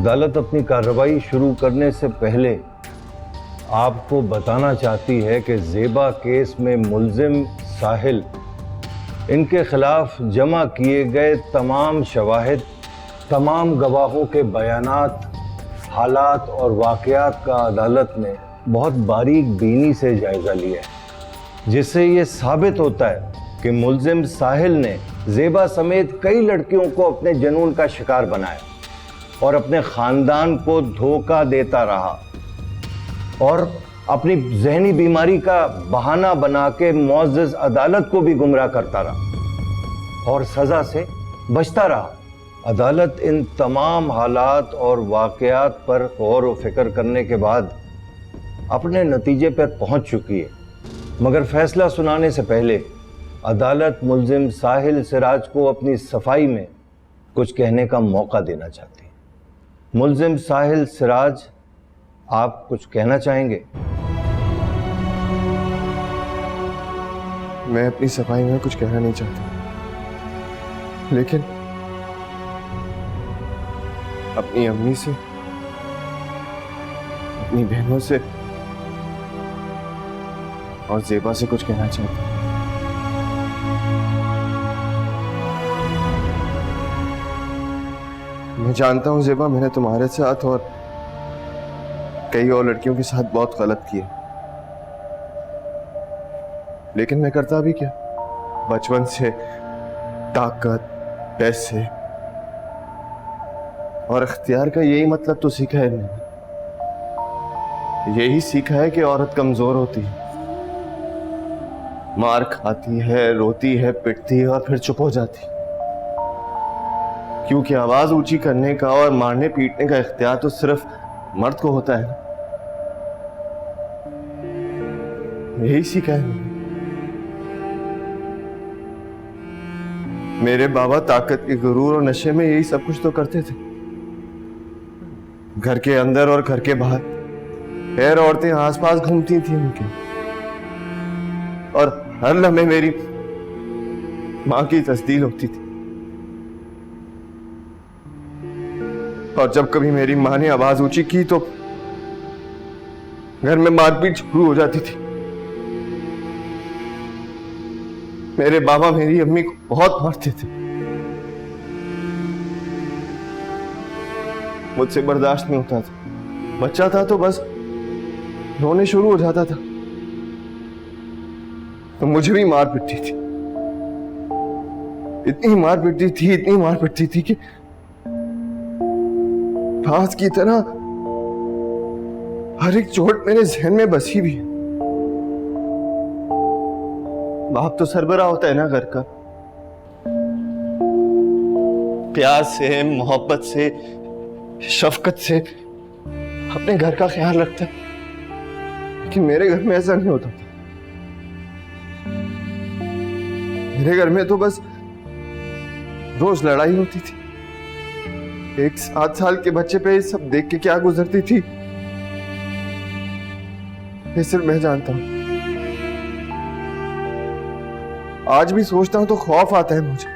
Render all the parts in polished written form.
अदालत अपनी कार्रवाई शुरू करने से पहले आपको बताना चाहती है कि ज़ेबा केस में मुल्जिम साहिल, इनके खिलाफ जमा किए गए तमाम शवाहिद, तमाम गवाहों के बयानात, हालात और वाक़यात का अदालत ने बहुत बारीक बीनी से जायज़ा लिया है, जिससे ये साबित होता है कि मुल्जिम साहिल ने ज़ेबा समेत कई लड़कियों को अपने जुनून का शिकार बनाया और अपने ख़ानदान को धोखा देता रहा और अपनी जहनी बीमारी का बहाना बना के मुअज़्ज़ज़ अदालत को भी गुमराह करता रहा और सज़ा से बचता रहा। अदालत इन तमाम हालात और वाक़यात पर गौर व फिक्र करने के बाद अपने नतीजे पर पहुंच चुकी है, मगर फैसला सुनाने से पहले अदालत मुल्जिम साहिल सिराज को अपनी सफाई में कुछ कहने का मौका देना चाहती है। मुल्जिम साहिल सिराज, आप कुछ कहना चाहेंगे? मैं अपनी सफाई में कुछ कहना नहीं चाहता, लेकिन अपनी अम्मी से, अपनी बहनों से और ज़ेबा से कुछ कहना चाहता हूं। मैं जानता हूं ज़ेबा, मैंने तुम्हारे साथ और कई और लड़कियों के साथ बहुत गलत किया, लेकिन मैं करता भी क्या? बचपन से ताकत, पैसे और इख्तियार का यही मतलब तो सीखा है मैंने। यही सीखा है कि औरत कमजोर होती है, मार खाती है, रोती है, पिटती है और फिर चुप हो जाती है, क्योंकि आवाज ऊंची करने का और मारने पीटने का इख्तियार तो सिर्फ मर्द को होता है। यही सीखा है मैंने। मेरे बाबा ताकत के गुरूर और नशे में यही सब कुछ तो करते थे। घर के अंदर और घर के बाहर खैर औरतें आसपास घूमती थी उनके, और हर लम्हे मेरी मां की तस्दील होती थी। और जब कभी मेरी मां ने आवाज ऊंची की तो घर में मारपीट शुरू हो जाती थी। मेरे बाबा मेरी अम्मी को बहुत मारते थे, मुझसे बर्दाश्त नहीं होता था। बच्चा था तो बस रोने शुरू हो जाता था तो मुझे भी मार पिटती थी। इतनी मार पिटती थी, इतनी मार पिटती थी कि फांस की तरह हर एक चोट मेरे जहन में बसी भी है। बाप तो सरबराह होता है ना घर का, प्यार से, मोहब्बत से, शफकत से अपने घर का ख्याल रखता है, लेकिन मेरे घर में ऐसा नहीं होता था। मेरे घर में तो बस रोज लड़ाई होती थी। एक 7 साल के बच्चे पे सब देख के क्या गुजरती थी ये सिर्फ मैं जानता हूं। आज भी सोचता हूं तो खौफ आता है मुझे।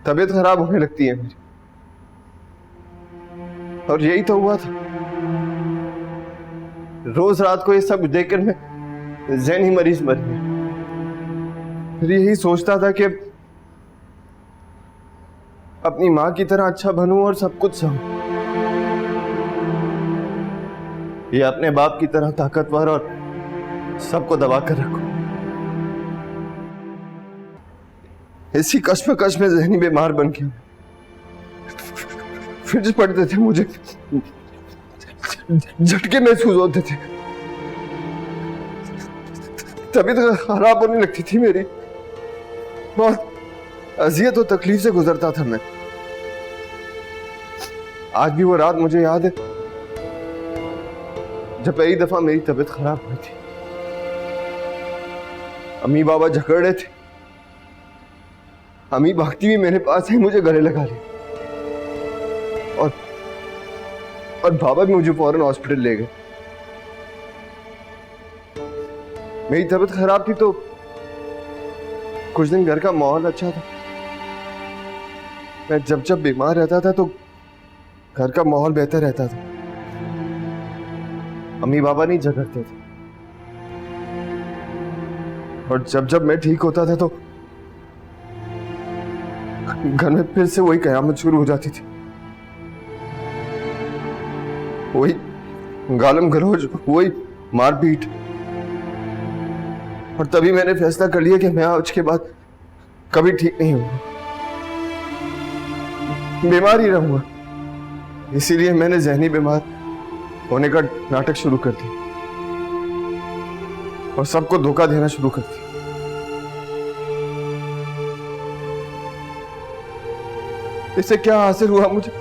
तबीयत खराब होने लगती है मेरी, और यही तो हुआ था। रोज रात को ये सब देखकर मैं ज़हनी मरीज बन गया। फिर यही सोचता था कि अपनी मां की तरह अच्छा बनूं और सब कुछ सहूं, या अपने बाप की तरह ताकतवर और सबको दबा कर रखूं। इसी कश्मकश में ज़हनी बीमार बन गया। फिर पड़ते थे मुझे, झटके महसूस होते थे, तबीयत खराब होने लगती थी मेरी। बहुत अजियत और तकलीफ से गुजरता था मैं। आज भी वो रात मुझे याद है जब पहली दफा मेरी तबीयत खराब हुई थी। अम्मी बाबा झगड़ रहे थे, अम्मी भागती हुई मेरे पास आई, मुझे गले लगा लिया, और बाबा भी मुझे फौरन हॉस्पिटल ले गए। मेरी तबीयत खराब थी तो कुछ दिन घर का माहौल अच्छा था, मैं जब जब बीमार रहता था तो घर का माहौल बेहतर रहता था, अम्मी बाबा नहीं झगड़ते थे। और जब जब मैं ठीक होता था तो घर में फिर से वही कयामत शुरू हो जाती थी, वही गालम गलौज, वही मारपीट। और तभी मैंने फैसला कर लिया कि मैं आज के बाद कभी ठीक नहीं होऊंगा, बीमार ही रहूंगा। इसीलिए मैंने जहनी बीमार होने का नाटक शुरू कर दिया और सबको धोखा देना शुरू कर दिया। इससे क्या हासिल हुआ मुझे?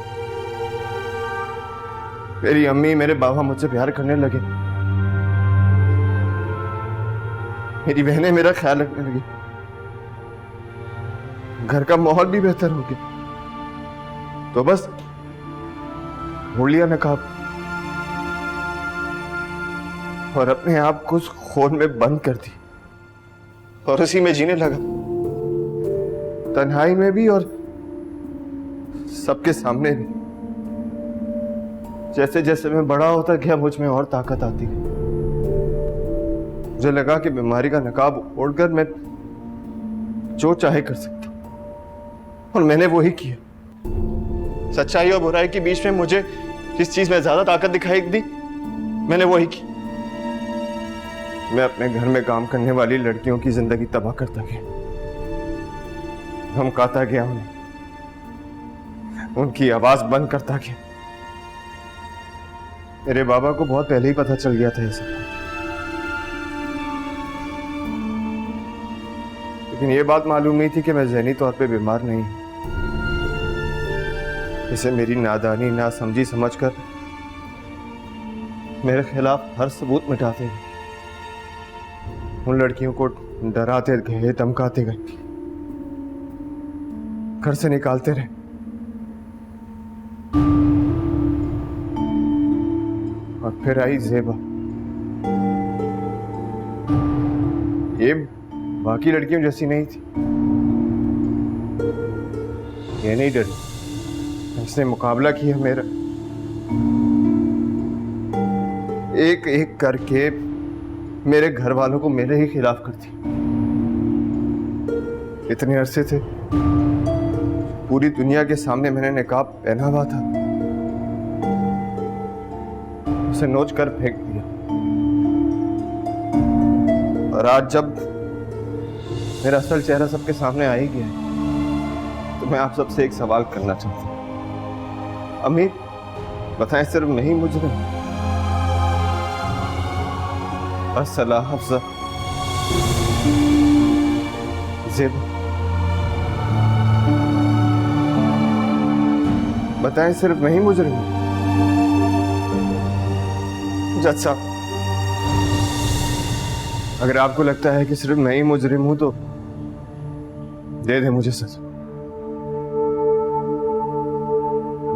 मेरी अम्मी मेरे बाबा मुझसे प्यार करने लगे, मेरी बहनें मेरा ख्याल रखने लगी, घर का माहौल भी बेहतर हो गया। तो बस ओढ़ लिया नकाब और अपने आप को उस खून में बंद कर दी और उसी में जीने लगा, तन्हाई में भी और सबके सामने भी। जैसे जैसे मैं बड़ा होता गया मुझ में और ताकत आती गई। मुझे लगा कि बीमारी का नकाब ओढ़कर मैं जो चाहे कर सकता हूं, और मैंने वही किया। सच्चाई और बुराई के बीच में मुझे जिस चीज में ज्यादा ताकत दिखाई दी, मैंने वही की। मैं अपने घर में काम करने वाली लड़कियों की जिंदगी तबाह करता गया, धमकाता गया उन्हें, उनकी आवाज बंद करता गया। मेरे बाबा को बहुत पहले ही पता चल गया था ये सब कुछ, लेकिन ये बात मालूम नहीं थी कि मैं ज़हनी तौर पे बीमार नहीं हूं। इसे मेरी नादानी ना समझी समझकर मेरे खिलाफ हर सबूत मिटाते गए, उन लड़कियों को डराते गए, धमकाते गए, घर से निकालते रहे। और फिर आई ज़ेबा। ये बाकी लड़कियों जैसी नहीं थी, ये नहीं डरी, इसने मुकाबला किया मेरा। एक एक करके मेरे घर वालों को मेरे ही खिलाफ करती। इतने अरसे थे पूरी दुनिया के सामने मैंने निकाब पहना हुआ था, उसे नोच कर फेंक दिया। और आज जब मेरा असल चेहरा सबके सामने आ ही गया है, तो मैं आप सबसे एक सवाल करना चाहता हूं। अम्मी बताएं, सिर्फ मैं ही मुजरिम हूं? अस्सलाह हफ्सा, ज़ेबा, बताएं सिर्फ मैं ही मुजरिम हूं? जज साहब, अगर आपको लगता है कि सिर्फ मैं ही मुजरिम हूं तो दे दे मुझे सजा,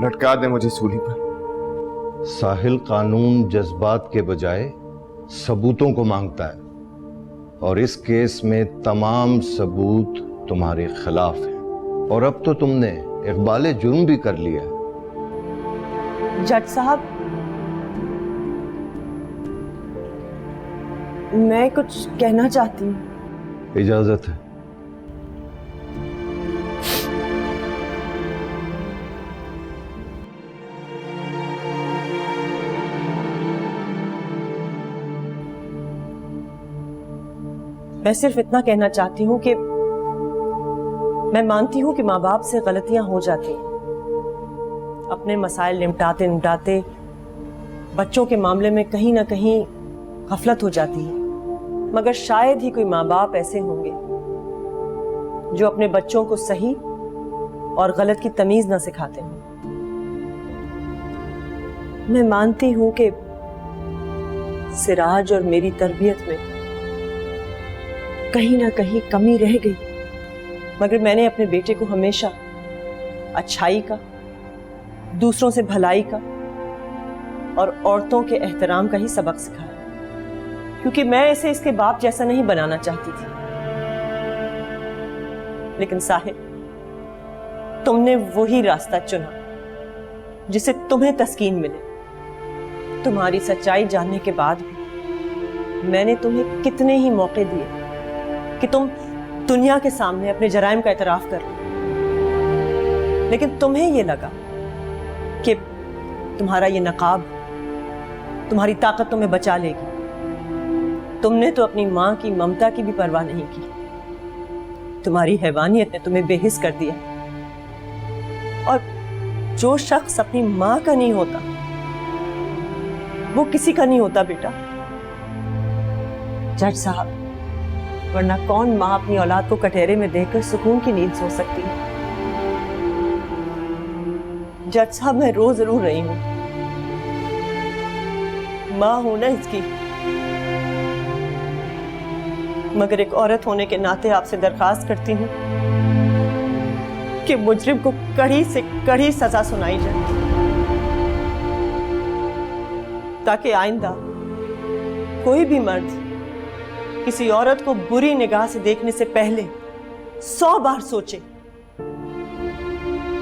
लटका दे मुझे सूली पर। साहिल कानून जज्बात के बजाय सबूतों को मांगता है, और इस केस में तमाम सबूत तुम्हारे खिलाफ हैं, और अब तो तुमने इकबाल जुर्म भी कर लिया। जज साहब, मैं कुछ कहना चाहती हूँ। इजाजत है। मैं सिर्फ इतना कहना चाहती हूँ कि मैं मानती हूँ कि माँ बाप से गलतियां हो जाती हैं। अपने मसाइल निपटाते निपटाते बच्चों के मामले में कहीं ना कहीं गफलत हो जाती है, मगर शायद ही कोई माँ बाप ऐसे होंगे जो अपने बच्चों को सही और गलत की तमीज ना सिखाते हों। मैं मानती हूँ कि सिराज और मेरी तरबियत में कहीं ना कहीं कमी रह गई, मगर मैंने अपने बेटे को हमेशा अच्छाई का, दूसरों से भलाई का और औरतों के एहतराम का ही सबक सिखाया, क्योंकि मैं इसे इसके बाप जैसा नहीं बनाना चाहती थी। लेकिन साहिब, तुमने वही रास्ता चुना जिसे तुम्हें तस्कीन मिले। तुम्हारी सच्चाई जानने के बाद भी मैंने तुम्हें कितने ही मौके दिए कि तुम दुनिया के सामने अपने जराइम का एतराफ कर लो, लेकिन तुम्हें यह लगा कि तुम्हारा ये नकाब, तुम्हारी ताकत तुम्हें बचा लेगी। तुमने तो अपनी मां की ममता की भी परवाह नहीं की। तुम्हारी हैवानियत ने तुम्हें बेहिस कर दिया। और जो शख्स अपनी मां का नहीं होता वो किसी का नहीं होता बेटा। जज साहब, वरना कौन मां अपनी औलाद को कटहरे में देखकर सुकून की नींद सो सकती है। जज साहब, मैं रो जरूर रही हूं, मां हूं ना इसकी, मगर एक औरत होने के नाते आपसे दरखास्त करती हूं कि मुजरिम को कड़ी से कड़ी सजा सुनाई जाए, ताकि आइंदा कोई भी मर्द किसी औरत को बुरी निगाह से देखने से पहले 100 बार सोचे।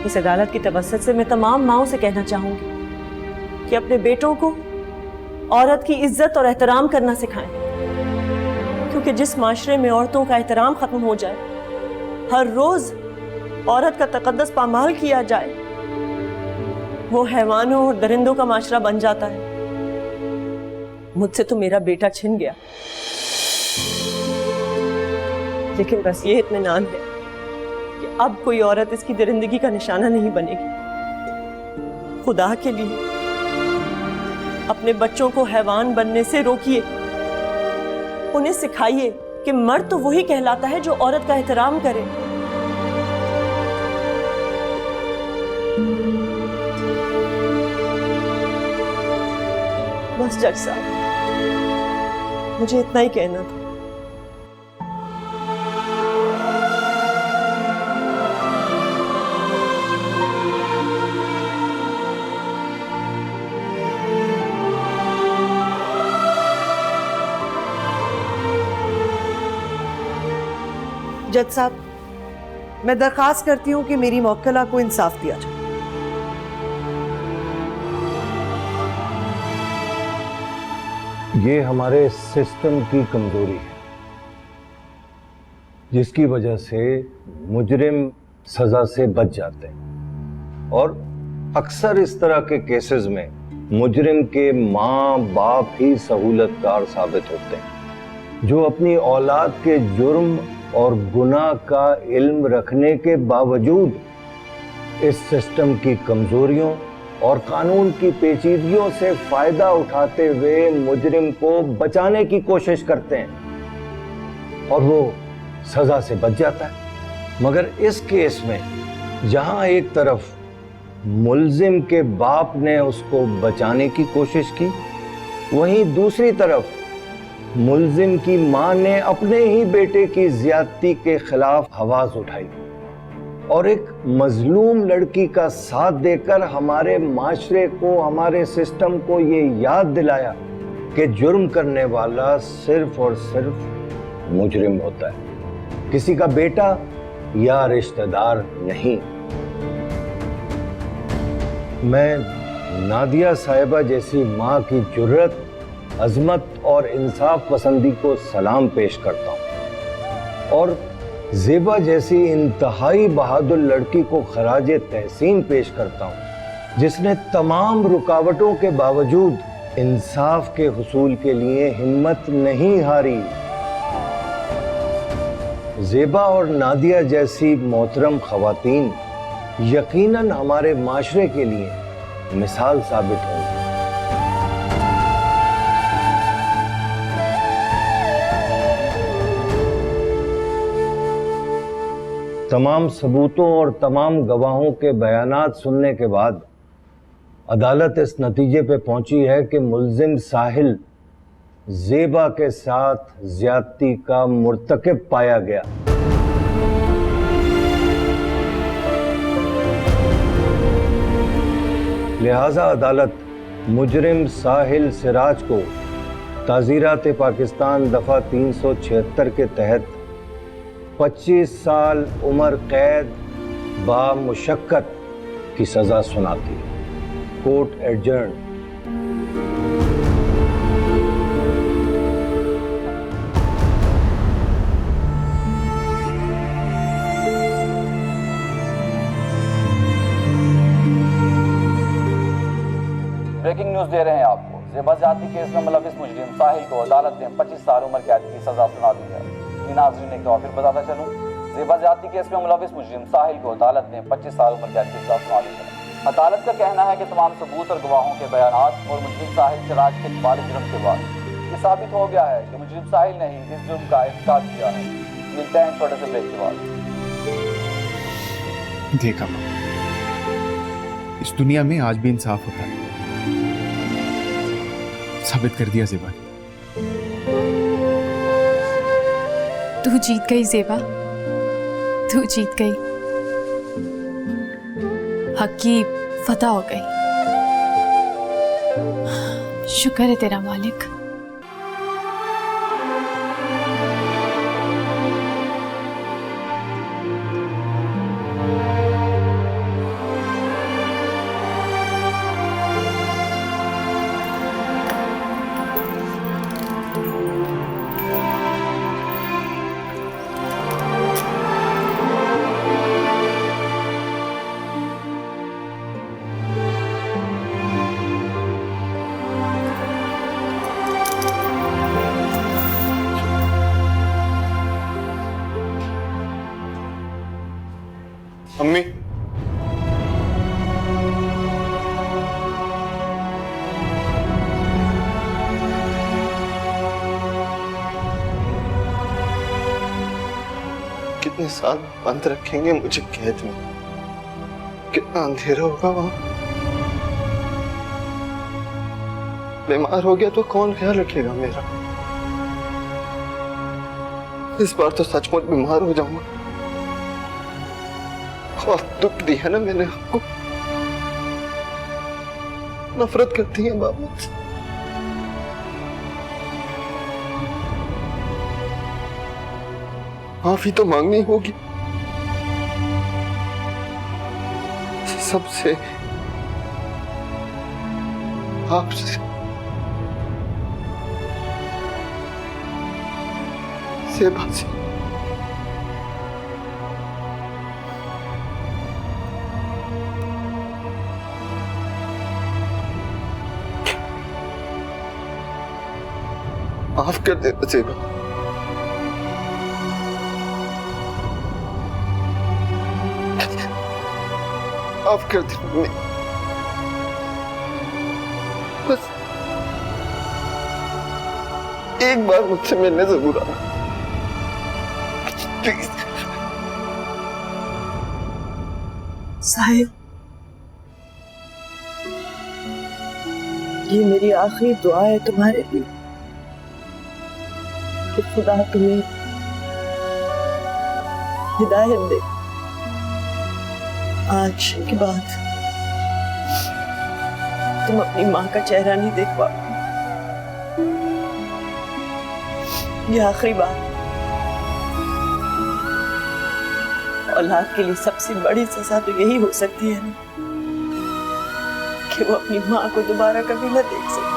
इस अदालत की तवज्जुह से मैं तमाम माओं से कहना चाहूंगी कि अपने बेटों को औरत की इज्जत और एहतराम करना सिखाएं, क्योंकि जिस माशरे में औरतों का एहतराम खत्म हो जाए, हर रोज औरत का तकद्दस पामाल किया जाए, वो हैवानों और दरिंदों का माशरा बन जाता है। मुझसे तो मेरा बेटा छिन गया, लेकिन बस ये इत्मीनान है कि अब कोई औरत इसकी दरिंदगी का निशाना नहीं बनेगी। खुदा के लिए अपने बच्चों को हैवान बनने से रोकिए। उन्हें सिखाइए कि मर्द तो वही कहलाता है जो औरत का एहतराम करे। बस जज साहब, मुझे इतना ही कहना था। जज साहब, मैं दरखास्त करती हूं कि मेरी मौक्कला को इंसाफ दिया जाए। ये हमारे सिस्टम की कमजोरी है, जिसकी वजह से मुजरिम सजा से बच जाते हैं। और अक्सर इस तरह के केसेस में मुजरिम के माँ बाप ही सहूलतकार साबित होते हैं, जो अपनी औलाद के जुर्म और गुनाह का इल्म रखने के बावजूद इस सिस्टम की कमजोरियों और कानून की पेचीदगियों से फायदा उठाते हुए मुजरिम को बचाने की कोशिश करते हैं और वो सजा से बच जाता है। मगर इस केस में जहां एक तरफ मुल्जिम के बाप ने उसको बचाने की कोशिश की, वहीं दूसरी तरफ मुल्जिम की मां ने अपने ही बेटे की ज्यादती के खिलाफ आवाज उठाई और एक मजलूम लड़की का साथ देकर हमारे माशरे को, हमारे सिस्टम को ये याद दिलाया कि जुर्म करने वाला सिर्फ और सिर्फ मुजरिम होता है, किसी का बेटा या रिश्तेदार नहीं। मैं नादिया साहिबा जैसी मां की जुर्रत, अजमत और इंसाफ पसंदी को सलाम पेश करता हूं और ज़ेबा जैसी इंतहाई बहादुर लड़की को खराजे तहसीन पेश करता हूं, जिसने तमाम रुकावटों के बावजूद इंसाफ के हुसूल के लिए हिम्मत नहीं हारी। ज़ेबा और नादिया जैसी मोहतरम खवातीन यकीनन हमारे माशरे के लिए मिसाल साबित होंगी। तमाम सबूतों और तमाम गवाहों के बयानात सुनने के बाद अदालत इस नतीजे पे पहुंची है कि मुल्जिम साहिल ज़ेबा के साथ ज्यादती का मुर्तकिब पाया गया। लिहाजा अदालत मुजरिम साहिल सिराज को ताज़ीरात पाकिस्तान दफ़ा 376 के तहत 25 साल उम्र कैद बामुशक्कत की सजा सुनाती है। Court adjourn. ब्रेकिंग न्यूज दे रहे हैं आपको। ज़ेबा ज़्यादती केस में मुलविस मुजरिम साहिल को अदालत ने 25 साल उम्र कैद की सजा सुना दी है। जी नाज़रीन, एक दफा फिर बताता चलूं, ज़ेबा ज़्यादती केस में मुलविस मुजरिम साहिल को अदालत ने 25 साल उम्र कैद की सजा सुना दी है। अदालत का कहना है कि तमाम सबूत और गवाहों के बयानात और मुजरिम साहिल चराज के बाल जुर्म के बाद ये साबित हो गया है कि मुजरिम साहिल ने ही इस जुर्म का इर्तिकाब किया है। मिलते हैं छोटे से ब्रेक के बाद। देखा माँ, इस दुनिया में आज भी इंसाफ होता है। साबित कर दिया ज़ेबा ने। तू जीत गई ज़ेबा, तू जीत गई। हक की फतह हो गई। शुक्र है तेरा मालिक। अम्मी, कितने साल बंद रखेंगे मुझे कैद में? कितना अंधेरा होगा वहां। बीमार हो गया तो कौन ख्याल रखेगा मेरा? इस बार तो सचमुच बीमार हो जाऊंगा। बहुत दुख दिया ना मैंने आपको। नफरत करती है बाप मुझसे। माफी तो मांगनी होगी सबसे, आपसे, ज़ेबा से। माफ कर दे ज़ेबा। माफ कर दे मम्मी। बस एक बार मुझसे मिलने जरूर आना प्लीज। साहिब, ये मेरी आखिरी दुआ है तुम्हारे लिए कि खुदा तुम्हें हिदायत दे। आज के बाद तुम अपनी माँ का चेहरा नहीं देख पाओगे। ये आखिरी बात। औलाद के लिए सबसे बड़ी सजा तो यही हो सकती है ना कि वो अपनी माँ को दोबारा कभी न देख सके।